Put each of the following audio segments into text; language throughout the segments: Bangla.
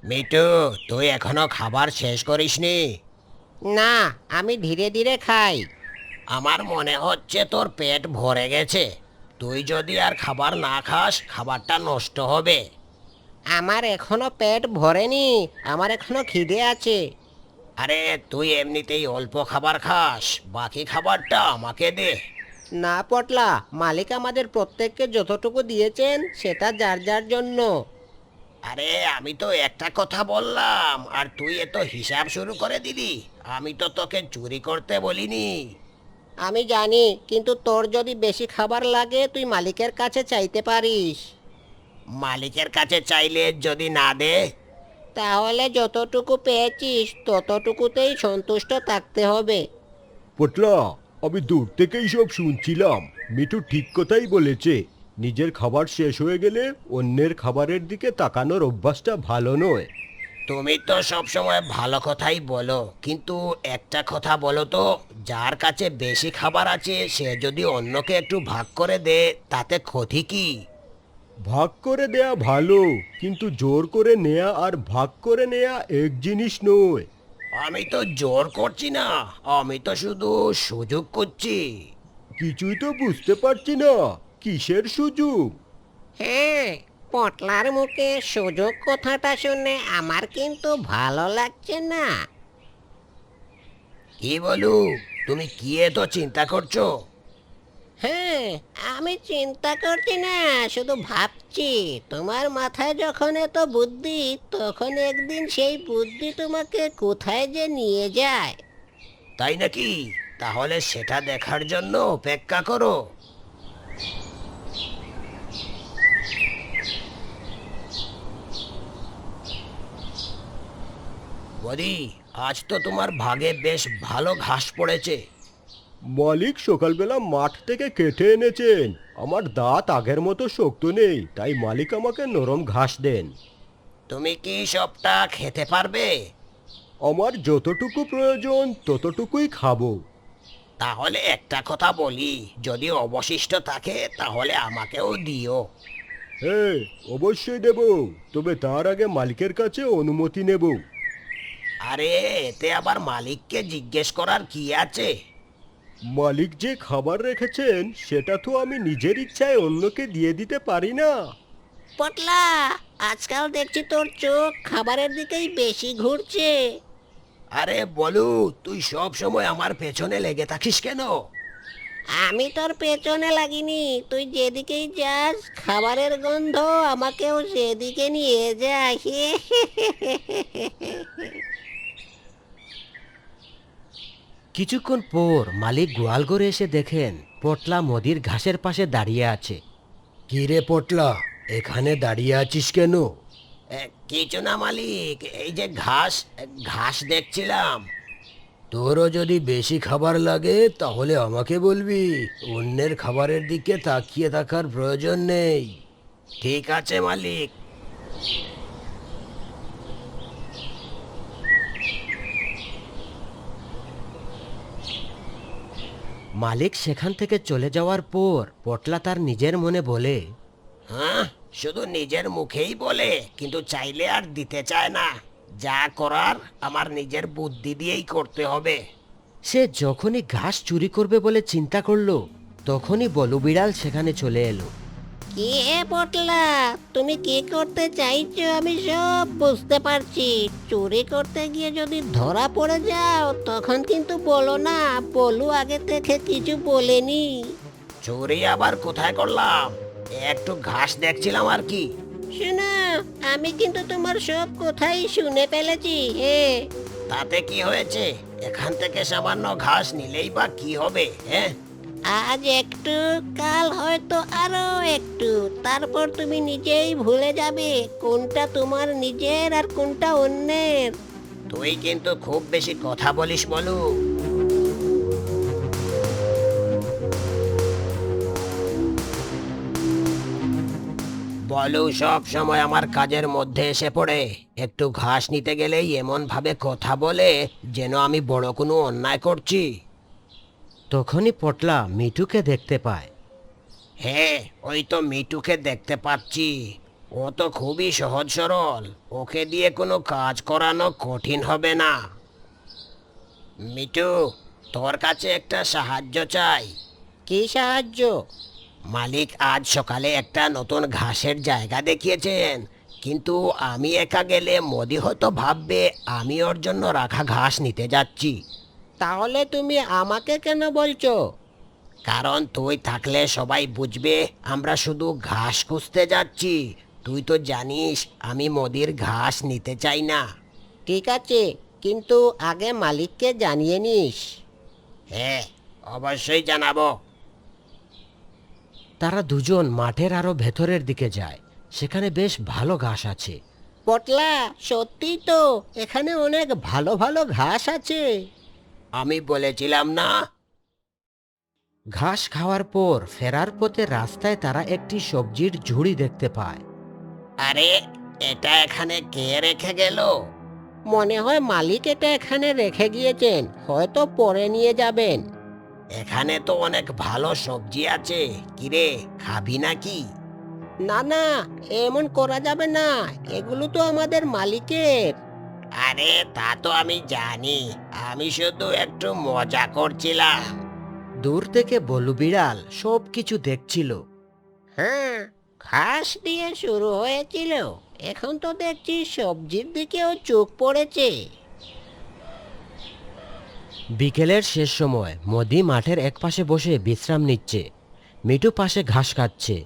মিটু, তুই এখনো খাবার শেষ করিসনি? না, আমি ধীরে ধীরে খাই। আমার মনে হচ্ছে তোর পেট ভরে গেছে। তুই যদি আর খাবার না খাস, খাবারটা নষ্ট হবে। আমার এখনো পেট ভরেনি, আমার এখনো খিদে আছে। আরে তুই এমনিতেই অল্প খাবার খাস, বাকি খাবারটা আমাকে দে। না পটলা, মালিক আমাদের প্রত্যেককে যতটুকু দিয়েছেন সেটা যার যার জন্য। আরে আমি তো একটা কথা বললাম আর তুই এত হিসাব শুরু করে দিলি। আমি তো তোকে চুরি করতে বলিনি। আমি জানি, কিন্তু তোর যদি বেশি খাবার লাগে তুই মালিকের কাছে চাইতে পারিস। মালিকের কাছে চাইলে যদি না দে? তাহলে যতটুকু পেয়েছিস ততটুকুতেই সন্তুষ্ট থাকতে হবে। পটলা, আমি দূর থেকেই সব শুনছিলাম। মিঠু ঠিক কথাই বলেছে। নিজের খাবার শেষ হয়ে গেলে অন্যের খাবারের দিকে তাকানোর অভ্যাসটা ভালো নয়। তুমি তো সব সময় ভালো কথাই বলো, কিন্তু একটা কথা বলো তো, যার কাছে বেশি খাবার আছে সে যদি অন্যকে একটু ভাগ করে দে, তাতে ক্ষতি কি? ভাগ করে দেয়া ভালো, কিন্তু জোর করে নেয়া আর ভাগ করে নেয়া এক জিনিস নয়। আমি তো জোর করছি না, আমি তো শুধু সুযোগ করছি। কিছুই তো বুঝতে পারছি না, কিসের সুযোগ? হ্যাঁ, পটলার মুখে সুযোগ কথাটা শুনে আমার কিন্তু ভালো লাগছে না। কি বলু, তুমি কি এত চিন্তা করছো? হ্যাঁ, আমি চিন্তা করছি না, শুধু ভাবছি তোমার মাথায় যখন এত বুদ্ধি, তখন একদিন সেই বুদ্ধি তোমাকে কোথায় যে নিয়ে যায়। তাই নাকি? তাহলে সেটা দেখার জন্য অপেক্ষা করো। বদি, আজ তো তোমার ভাগে বেশ ভালো ঘাস পড়েছে। মালিক সকালবেলা মাঠ থেকে কেটে এনেছেন। আমার দাঁত আগের মতো শক্ত নেই, তাই মালিক আমাকে নরম ঘাস দেন। তুমি কি সবটা খেতে পারবে? আমার যতটুকু প্রয়োজন ততটুকুই খাবো। তাহলে একটা কথা বলি, যদি অবশিষ্ট থাকে তাহলে আমাকেও দিও। হ্যাঁ, অবশ্যই দেব। তবে তার আগে মালিকের কাছে অনুমতি নেব। আরে এতে আবার মালিককে জিজ্ঞেস করার কি আছে? মালিক যে খাবার রেখেছেন সেটা তো আমি নিজের ইচ্ছায় অন্যকে দিয়ে দিতে পারি না। পটলা, আজকাল দেখছি তোর চোখ খাবারের দিকেই বেশি ঘুরছে। আরে বলু, তুই সব সময় আমার পেছনে লেগে থাকিস কেন? আমি তোর পেছনে লাগিনি, তুই যেদিকেই যাস খাবারের গন্ধ আমাকেও সেদিকে নিয়ে যায়। কিছুক্ষণ পর মালিক গোয়াল ঘরে এসে দেখেন পটলা মদির ঘাসের পাশে দাঁড়িয়ে আছে। কি রে পটলা, এখানে দাঁড়িয়ে আছিস কেন? কিছু না মালিক, এই যে ঘাস ঘাস দেখছিলাম। তোরও যদি বেশি খাবার লাগে তাহলে আমাকে বলবি, অন্যের খাবারের দিকে তাকিয়ে থাকার প্রয়োজন নেই। ঠিক আছে মালিক। মালিক সেখান থেকে চলে যাওয়ার পর পটলা তার নিজের মনে বলে, হ্যাঁ, শুধু নিজের মুখেই বলে কিন্তু চাইলে আর দিতে চায় না। যা করার আমার নিজের বুদ্ধি দিয়েই করতে হবে। সে যখনই ঘাস চুরি করবে বলে চিন্তা করলো, তখনই বলু বিড়াল সেখানে চলে এলো। কি হে পটলা, তুমি কি করতে চাইছো আমি সব বুঝতে পারছি। চুরি করতে গিয়ে যদি ধরা পড়ে যাও তখন কিন্তু বলো না বলু আগে থেকে কিছু বলেনি। চুরি আবার কোথায় করলাম? একটু ঘাস দেখছিলাম আর কি। শোনো, আমি কিন্তু তোমার সব কথাই শুনে ফেলেছি। তাতে কি হয়েছে? এখান থেকে সামান্য ঘাস নিলেই বা কি হবে? হ্যাঁ, আজ একটু, কাল হয়তো আরো একটু, তারপর তুমি নিজেই ভুলে যাবে কোনটা তোমার নিজের আর কোনটা অন্যের। তুই কিন্তু খুব বেশি কথা বলিস বলু। বলু সব সময় আমার কাজের মধ্যে এসে পড়ে। একটু ঘাস নিতে গেলেই এমন ভাবে কথা বলে যেন আমি বড় কোনো অন্যায় করছি। তখনই পটলা মিঠুকে দেখতে পায়। হ্যাঁ, ওই তো মিটুকে দেখতে পাচ্ছি। ও তো খুবই সহজ সরল, ওকে দিয়ে কোনো কাজ করানো কঠিন হবে না। মিটু, তোর কাছে একটা সাহায্য চাই। কি সাহায্য? মালিক আজ সকালে একটা নতুন ঘাসের জায়গা দেখিয়েছেন, কিন্তু আমি একা গেলে মোদি হয়তো ভাববে আমি ওর জন্য রাখা ঘাস নিতে যাচ্ছি। তাহলে তুমি আমাকে কেন বলছো? কারণ তুই থাকলে সবাই বুঝবে আমরা শুধু ঘাস খুঁজতে যাচ্ছি। তুই তো জানিস আমি মোদির ঘাস নিতে চাই না। ঠিক আছে, কিন্তু আগে মালিককে জানিয়ে নিস। হ্যাঁ, অবশ্যই জানাবো। তারা দুজন মাঠের আরো ভেতরের দিকে যায়। সেখানে বেশ ভালো ঘাস আছে। পটলা, সত্যি তো এখানে অনেক ভালো ভালো ঘাস আছে। আমি বলেছিলাম না। ঘাস খাওয়ার পর ফেরার পথে রাস্তায় তারা একটি সবজির ঝুড়ি দেখতে পায়। আরে, এটা এখানে কে রেখে গেল? মনে হয় মালিক এটা এখানে রেখে গিয়েছেন, হয়তো পরে নিয়ে যাবেন। এখানে তো অনেক ভালো সবজি আছে, কিরে খাবি নাকি? না না, এমন করা যাবে না, এগুলো তো আমাদের মালিকের। আরে তা তো আমি জানি, আমি শুধু একটু মজা করছিলাম। দূর থেকে বলু বিড়াল সব কিছু দেখছিল। হ্যাঁ, ঘাস দিয়ে শুরু হয়েছিল, এখন তো দেখছি সবজির দিকেও চোখ পড়েছে। বিকেলের শেষ সময় মোদি মাঠের একপাশে বসে বিশ্রাম নিচ্ছে। মিটু পাশে ঘাস খাচ্ছে।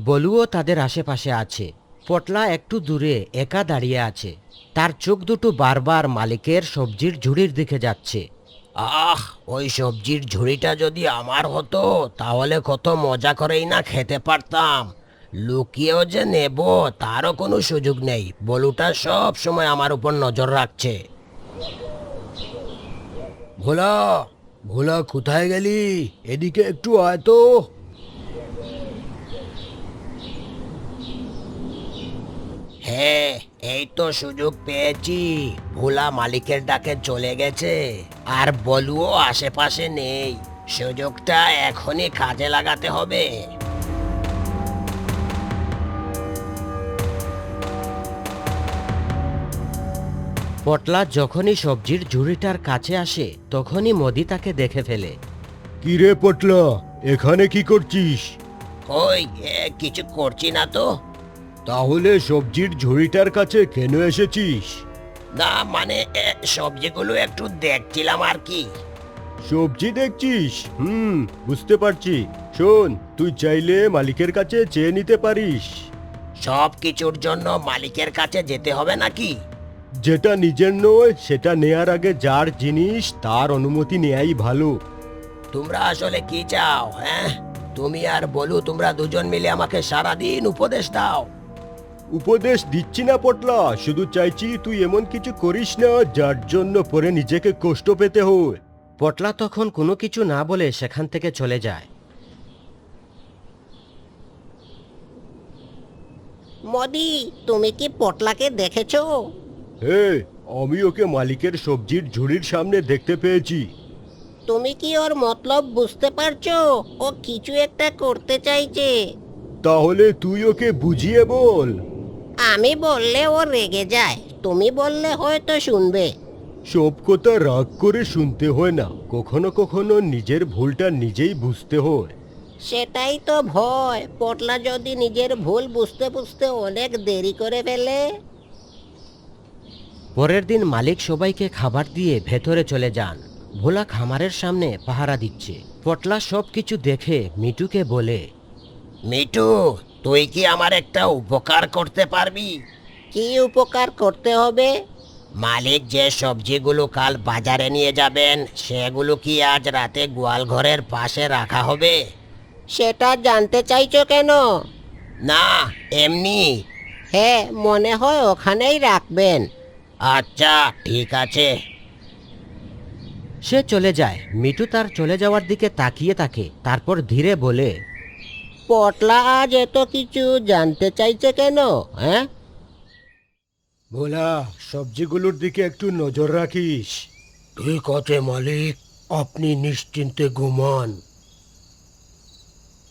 বলুও তাদের আশেপাশে আছে। পটলা একটু দূরে একা দাঁড়িয়ে আছে। তার চোখ দুটো বারবার মালিকের সবজির ঝুড়ির দিকে যাচ্ছে। আহ, ওই সবজির ঝুড়িটা যদি আমার হতো তাহলে কত মজা করেই না খেতে পারতাম। লুকিয়েও যে নেব তারও কোনো সুযোগ নেই। বলুটা সব সময় আমার উপর নজর রাখছে। ভোলা, ভোলা কোথায় গেলি? এদিকে একটু আয় তো। হ্যাঁ, এই তো সুযোগ পেয়েছি। ভোলা মালিকের ডাকে চলে গেছে, আর বলুও আশেপাশে নেই। সুযোগটা এখনই কাজে লাগাতে হবে। পটলা যখনই সবজির ঝুড়িটার কাছে আসে তখনই মোদি তাকে দেখে ফেলে। কি রে পটলা, এখানে কি করছিস? ওই কিছু করছি না তো। তাহলে সবজির ঝুড়িটার কাছে কেন এসেছিস? না মানে সবজিগুলো একটু দেখছিলাম আর কি। সবজি দেখছিস? বুঝতে পারছি। শোন, তুই চাইলে মালিকের কাছে চেয়ে নিতে পারিস। সব কিছুর জন্য মালিকের কাছে যেতে হবে নাকি? যেটা নিজের নয় সেটা নেয়ার আগে যার জিনিস তার অনুমতি নেয়াই ভালো। তোমরা আসলে কি চাও? হ্যাঁ, তুমি আর বলু, তোমরা দুজন মিলে আমাকে সারাদিন উপদেশ দাও। উপদেশ দিচ্ছি না পটলা, শুধু চাইছি তুই এমন কিছু করিস না যার জন্য পরে নিজেকে কষ্ট পেতে হয়। পটলা তখন কোনো কিছু না বলে সেখান থেকে চলে যায়। মদি, তুমি কি পটলাকে দেখেছো? হ্যাঁ, আমি ওকে মালিকের সবজির ঝুড়ির সামনে দেখতে পেয়েছি। তুমি কি ওর মতলব বুঝতে পারছো? ও কিছু একটা করতে চাইছে। তাহলে তুই ওকে বুঝিয়ে বল। আমি বললে ও রেগে যায়, তুমি বললে হয়তো শুনবে। সব কথা রাগ করে শুনতে হয় না, কখনো কখনো নিজের ভুলটা নিজেই বুঝতে হয়। সেটাই তো ভয়, পটলা যদি নিজের ভুল বুঝতে বুঝতে অনেক দেরি করে ফেলে। পরের দিন মালিক সবাইকে খাবার দিয়ে ভেতরে চলে যান। ভোলা খামারের সামনে পাহারা দিচ্ছে। পটলা সব কিছু দেখে মিটুকে বলে, মিটু, তুই কি আমার একটা উপকার করতে পারবি? কি উপকার করতে হবে? মালিক যে সবজিগুলো কাল বাজারে নিয়ে যাবেন সেগুলো কি আজ রাতে গোয়াল ঘরের পাশে রাখা হবে? সেটা জানতে চাইছো কেন? না, এমনি। হ্যাঁ, মনে হয় ওখানেই রাখবেন। আচ্ছা, ঠিক আছে। সে চলে যায়। মিটু তার চলে যাওয়ার দিকে তাকিয়ে থাকে, তারপর ধীরে বলে, পটলা আজ এত কিছু জানতে চাইছে কেন? হ্যাঁ, ভোলা, সবজিগুলোর দিকে একটু নজর রাখিস। ঠিক আছে মালিক, আপনি নিশ্চিন্তে ঘুমান।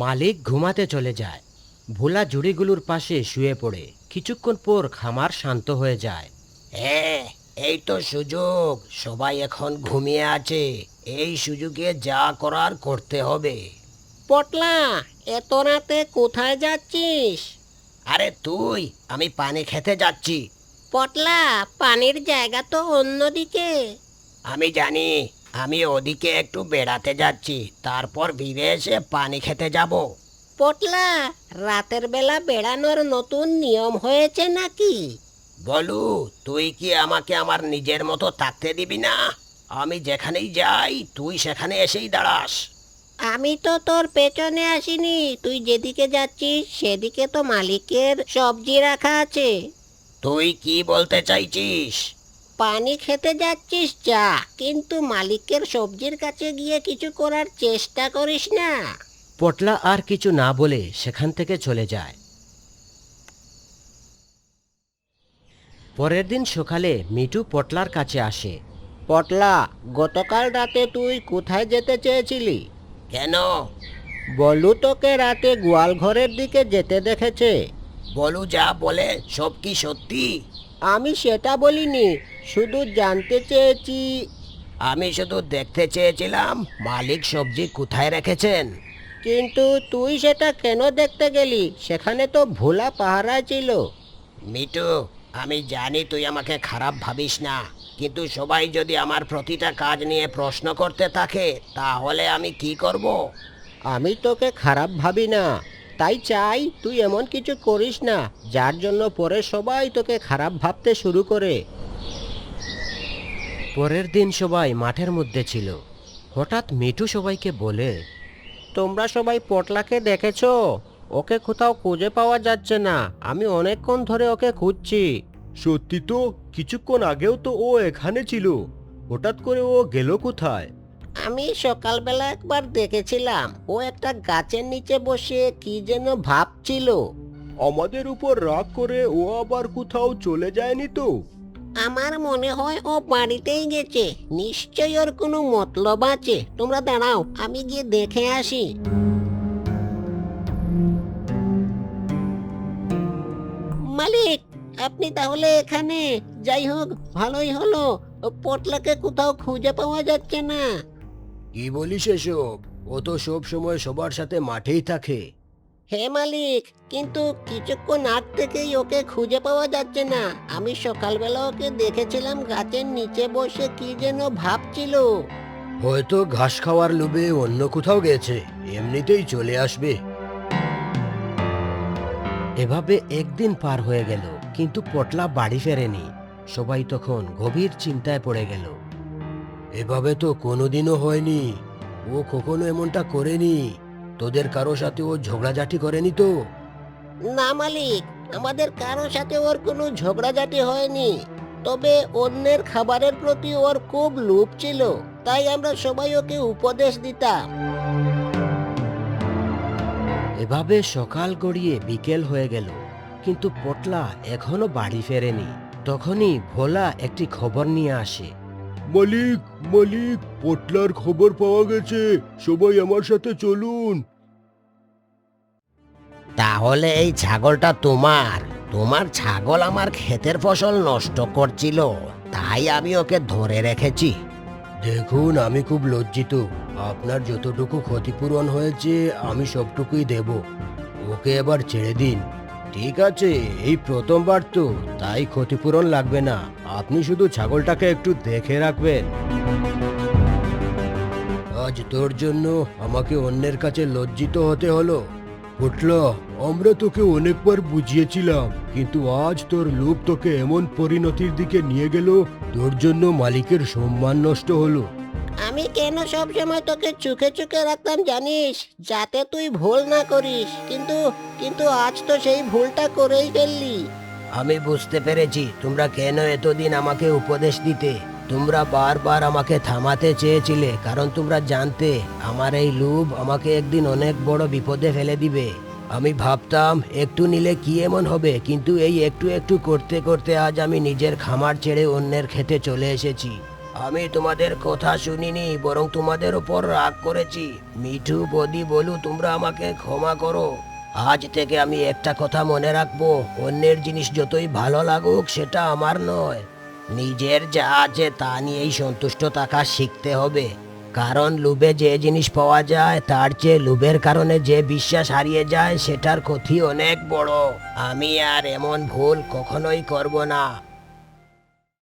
মালিক ঘুমাতে চলে যায়। ভোলা জুড়িগুলোর পাশে শুয়ে পড়ে। কিছুক্ষণ পর খামার শান্ত হয়ে যায়। হ্যাঁ, এই তো সুযোগ। সবাই এখন ঘুমিয়ে আছে, এই সুযোগে যা করার করতে হবে। পটলা, এত রাতে কোথায় যাচ্ছিস? আরে তুই, আমি পানি খেতে যাচ্ছি। পটলা, পানির জায়গা তো অন্যদিকে। আমি জানি, আমি ওদিকে একটু বেড়াতে যাচ্ছি, তারপর ফিরে এসে পানি খেতে যাব। পটলা, রাতের বেলা বেড়ানোর নতুন নিয়ম হয়েছে নাকি? বলু, তুই কি আমাকে আমার নিজের মতো থাকতে দিবি না? আমি যেখানেই যাই তুই সেখানে এসেই দাঁড়াস। আমি তো তোর পেছনে আসিনি, তুই যেদিকে যাচ্ছিস সেদিকে তো মালিকের সবজি রাখা আছে। তুই কি বলতে চাইছিস? পানি খেতে যাচ্ছিস যা, কিন্তু মালিকের সবজির কাছে গিয়ে কিছু করার চেষ্টা করিস না। পটলা আর কিছু না বলে সেখান থেকে চলে যায়। পরের দিন সকালে মিঠু পটলার কাছে আসে। পটলা, গতকাল রাতে তুই কোথায় যেতে চেয়েছিলি? কেন? বলু তোকে রাতে গোয়াল ঘরের দিকে যেতে দেখেছে। বলু যা বলে সব কি সত্যি? আমি সেটা বলিনি, শুধু জানতে চেয়েছি। আমি শুধু দেখতে চেয়েছিলাম মালিক সবজি কোথায় রেখেছেন। কিন্তু তুই সেটা কেন দেখতে গেলি? সেখানে তো ভোলা পাহারা ছিল। মিটু, আমি জানি তুই আমাকে খারাপ ভাবিস না, কিন্তু সবাই যদি আমার প্রতিটা কাজ নিয়ে প্রশ্ন করতে থাকে তাহলে আমি কি করব? আমি তোকে খারাপ ভাবি না, তাই চাই তুই এমন কিছু করিস না যার জন্য পরে সবাই তোকে খারাপ ভাবতে শুরু করে। পরের দিন সবাই মাঠের মধ্যে ছিল। হঠাৎ মিঠু সবাইকে বলে, তোমরা সবাই পটলাকে দেখেছো? ওকে কোথাও খুঁজে পাওয়া যাচ্ছে না, আমি অনেকক্ষণ ধরে ওকে খুঁজছি। সত্যি তো, কিছুক্ষণ আগেও তো ও এখানে ছিল। হঠাৎ করে ও গেল কোথায়? আমি সকালবেলা একবার দেখেছিলাম, ও একটা গাছের নিচে বসে কি যেন ভাবছিল। আমাদের উপর রাগ করে ও আবার কোথাও চলে যায়নি তো? আমার মনে হয় ও বাড়িতেই গেছে, নিশ্চয়ই ওর কোনো মতলব আছে। তোমরা দাঁড়াও, আমি গিয়ে দেখে আসি। মালিক, আপনি তাহলে এখানে? যাই হোক, ভালোই হলো। ও পটলাকে কোথাও খুঁজে পাওয়া যাচ্ছে না। কি বলিস এসব? ও তো সব সময় সবার সাথে মাঠেই থাকে। হে মালিক, কিন্তু কিছুক্ষণ আগ থেকেই ওকে খুঁজে পাওয়া যাচ্ছে না। আমি সকালবেলা ওকে দেখেছিলাম গাছের নিচে বসে কি যেন ভাবছিল। হয়তো ঘাস খাওয়ার লোভে অন্য কোথাও গেছে, এমনিতেই চলে আসবে। এভাবে একদিন পার হয়ে গেল, কিন্তু পটলা বাড়ি ফেরেনি। সবাই তখন গভীর চিন্তায় পড়ে গেল। এভাবে তো কোনোদিনও হয়নি। ও কখনো এমনটা করেনি। তোদের কারো সাথে ও ঝগড়াঝাটি করেনি তো? না মালিক, আমাদের কারো সাথে ওর কোনো ঝগড়াঝাটি হয়নি। তবে অন্যের খাবারের প্রতি ওর খুব লোভ ছিল, তাই আমরা সবাই ওকে উপদেশ দিতাম। এভাবে সকাল গড়িয়ে বিকেল হয়ে গেল, কিন্তু পটলা এখনো বাড়ি ফেরেনি। তখনই ভোলা একটি খবর নিয়ে আসে। মালিক, মালিক, পটলার খবর পাওয়া গেছে, সবাই আমার সাথে চলুন। তাহলে এই ছাগলটা তোমার? তোমার ছাগল আমার ক্ষেতের ফসল নষ্ট করছিল, তাই আমি ওকে ধরে রেখেছি। দেখুন, আমি খুব লজ্জিত। আপনার যতটুকু ক্ষতিপূরণ হয়েছে আমি সবটুকুই দেব। ওকে এবার ছেড়ে দিন। ঠিক আছে, এই প্রথমবার তো, তাই ক্ষতিপূরণ লাগবে না। আপনি শুধু ছাগলটাকে একটু দেখে রাখবেন। আজ তোর জন্য আমাকে অন্যের কাছে লজ্জিত হতে হলো। পটলা, আমরা তোকে অনেকবার বুঝিয়েছিলাম, কিন্তু আজ তোর লোভ তোকে এমন পরিণতির দিকে নিয়ে গেল, তোর জন্য মালিকের সম্মান নষ্ট হলো। আমি কেন সব সময় তোকে চোখে চোখে রাখতাম জানিস, যাতে তুই ভুল না করিস, কিন্তু কিন্তু আজ তো সেই ভুলটা করেই ফেললি। আমি বুঝতে পেরেছি তোমরা কেন এতদিন আমাকে উপদেশ দিতে। তোমরা বারবার আমাকে থামাতে চেয়েছিলে, কারণ তোমরা জানতে আমার এই লোভ আমাকে একদিন অনেক বড় বিপদে ফেলে দিবে। আমি ভাবতাম একটু নিলে কি এমন হবে, কিন্তু এই একটু একটু করতে করতে আজ আমি নিজের খামার ছেড়ে অন্যের খেতে চলে এসেছি। আমি তোমাদের কথা শুনিনি, বরং তোমাদের উপর রাগ করেছি। মিঠু, বদি, বলু, তোমরা আমাকে ক্ষমা করো। আজ থেকে আমি একটা কথা মনে রাখবো, অন্যের জিনিস যতই ভালো লাগুক সেটা আমার নয়। নিজের যা আছে তা নিয়েই সন্তুষ্ট থাকা শিখতে হবে। কারণ লোভে যে জিনিস পাওয়া যায় তার চেয়ে লোভের কারণে যে বিশ্বাস হারিয়ে যায় সেটার ক্ষতি অনেক বড়। আমি আর এমন ভুল কখনোই করব না।